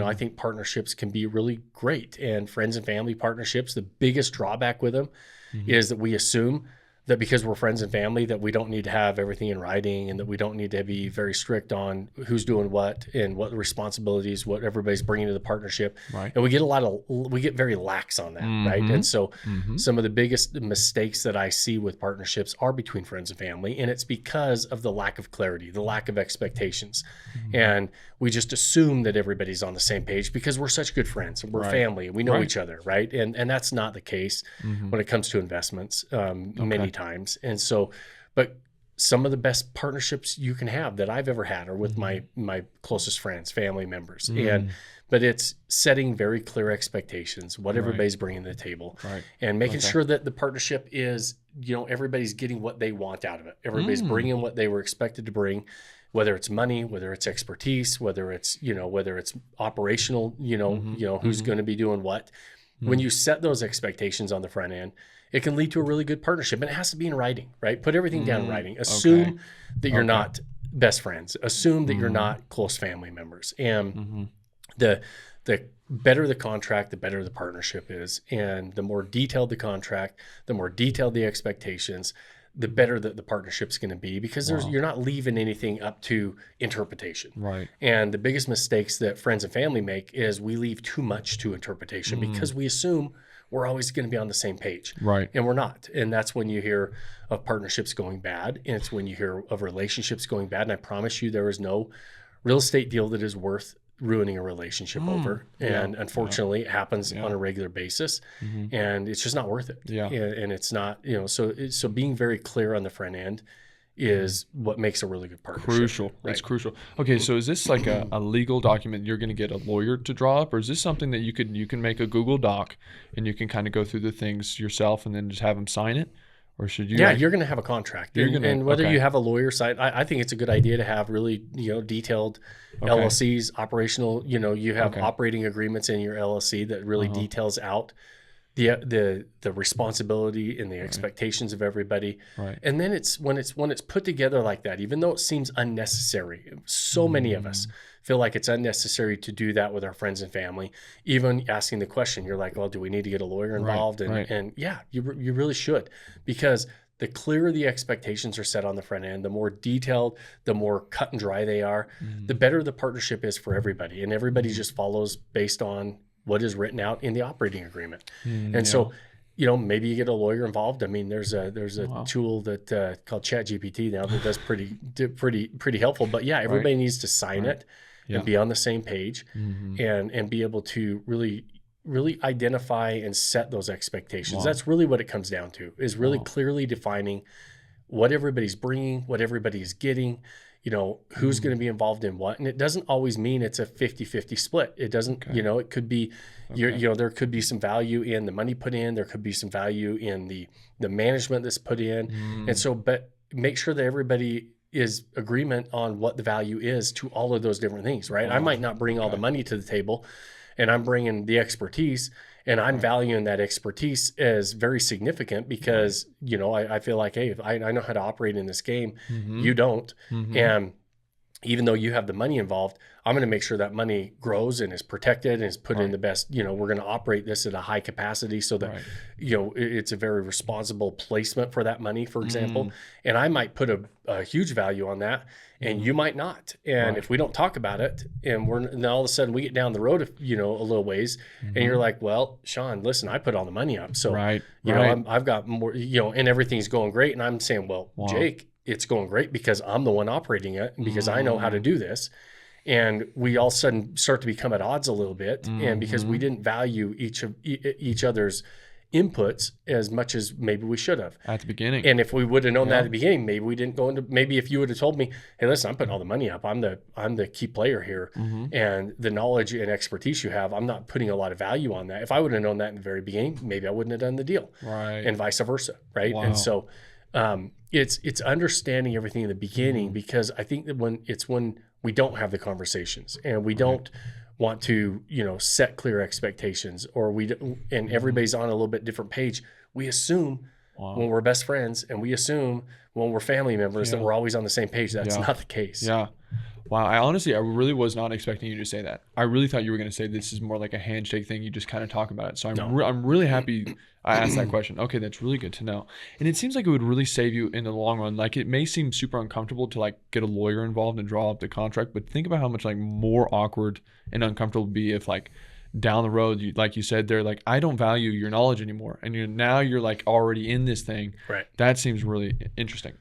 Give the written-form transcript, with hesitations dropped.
I think partnerships can be really great, and friends and family partnerships, the biggest drawback with them is that we assume that because we're friends and family that we don't need to have everything in writing, and that we don't need to be very strict on who's doing what and what responsibilities, what everybody's bringing to the partnership. Right. And we get very lax on that. Right. And so some of the biggest mistakes that I see with partnerships are between friends and family. And it's because of the lack of clarity, the lack of expectations. And we just assume that everybody's on the same page because we're such good friends and we're family and we know each other. Right. And that's not the case when it comes to investments many times. And so, but some of the best partnerships you can have that I've ever had are with my closest friends, family members. But it's setting very clear expectations, what everybody's bringing to the table, and making sure that the partnership is, everybody's getting what they want out of it. Everybody's bringing what they were expected to bring, whether it's money, whether it's expertise, whether it's operational, who's going to be doing what. When you set those expectations on the front end, it can lead to a really good partnership. And it has to be in writing, right? Put everything down in writing. Assume that you're not best friends. Assume that you're not close family members. And the better the contract, the better the partnership is. And the more detailed the contract, the more detailed the expectations, the better that the partnership's going to be, because you're not leaving anything up to interpretation. Right. And the biggest mistakes that friends and family make is we leave too much to interpretation because we assume we're always going to be on the same page. Right. And we're not. And that's when you hear of partnerships going bad. And it's when you hear of relationships going bad. And I promise you, there is no real estate deal that is worth ruining a relationship over. And unfortunately, it happens on a regular basis. And it's just not worth it. Yeah. And it's not, so being very clear on the front end is what makes a really good partnership. Crucial. Right? It's crucial. Okay, so is this like a legal document you're going to get a lawyer to draw up, or is this something that you can make a Google Doc and you can kind of go through the things yourself and then just have them sign it? Or should you? Yeah, you're going to have a contract. And whether you have a lawyer sign, I think it's a good idea to have really, detailed LLCs, operational, you have operating agreements in your LLC that really details out the responsibility and the expectations of everybody. Right. And then it's when it's put together like that, even though it seems unnecessary, so many of us feel like it's unnecessary to do that with our friends and family. Even asking the question, you're like, well, do we need to get a lawyer involved? And yeah, you really should, because the clearer the expectations are set on the front end, the more detailed, the more cut and dry they are, the better the partnership is for everybody. And everybody just follows based on what is written out in the operating agreement. And so, maybe you get a lawyer involved. I mean, there's a tool that called ChatGPT now that does pretty helpful. But yeah, everybody needs to sign it and be on the same page and be able to really identify and set those expectations. That's really what it comes down to, is really clearly defining what everybody's bringing, what everybody's getting, who's going to be involved in what. And it doesn't always mean it's a 50-50 split. It doesn't, it could be, there could be some value in the money put in, there could be some value in the management that's put in. And so, but make sure that everybody is agreement on what the value is to all of those different things, right? I might not bring all the money to the table, and I'm bringing the expertise, and I'm valuing that expertise as very significant because, I feel like, hey, if I know how to operate in this game, you don't. And even though you have the money involved, I'm going to make sure that money grows and is protected and is put in the best, we're going to operate this at a high capacity so that, it's a very responsible placement for that money, for example. And I might put a huge value on that, and you might not. And if we don't talk about it, and then all of a sudden we get down the road, a little ways, and you're like, well, Sean, listen, I put all the money up. So, I've got more, and everything's going great. And I'm saying, well, Jake, it's going great because I'm the one operating it and because I know how to do this. And we all of a sudden start to become at odds a little bit. And because we didn't value each other's inputs as much as maybe we should have at the beginning. And if we would have known that at the beginning, maybe we didn't go into, maybe if you would have told me, hey, listen, I'm putting all the money up. I'm the key player here. And the knowledge and expertise you have, I'm not putting a lot of value on that. If I would have known that in the very beginning, maybe I wouldn't have done the deal. Right. And vice versa. Right. And so, it's understanding everything in the beginning, because I think that when we don't have the conversations and we don't want to, set clear expectations, or and everybody's on a little bit different page, we assume when we're best friends and we assume when we're family members that we're always on the same page. That's not the case. Yeah. Wow, I really was not expecting you to say that. I really thought you were going to say this is more like a handshake thing. You just kind of talk about it. So No. I'm really happy I asked that question. Okay, that's really good to know. And it seems like it would really save you in the long run. Like it may seem super uncomfortable to like get a lawyer involved and draw up the contract, but think about how much like more awkward and uncomfortable it would be if like down the road, like you said, they're like, I don't value your knowledge anymore, and you're like already in this thing. Right. That seems really interesting.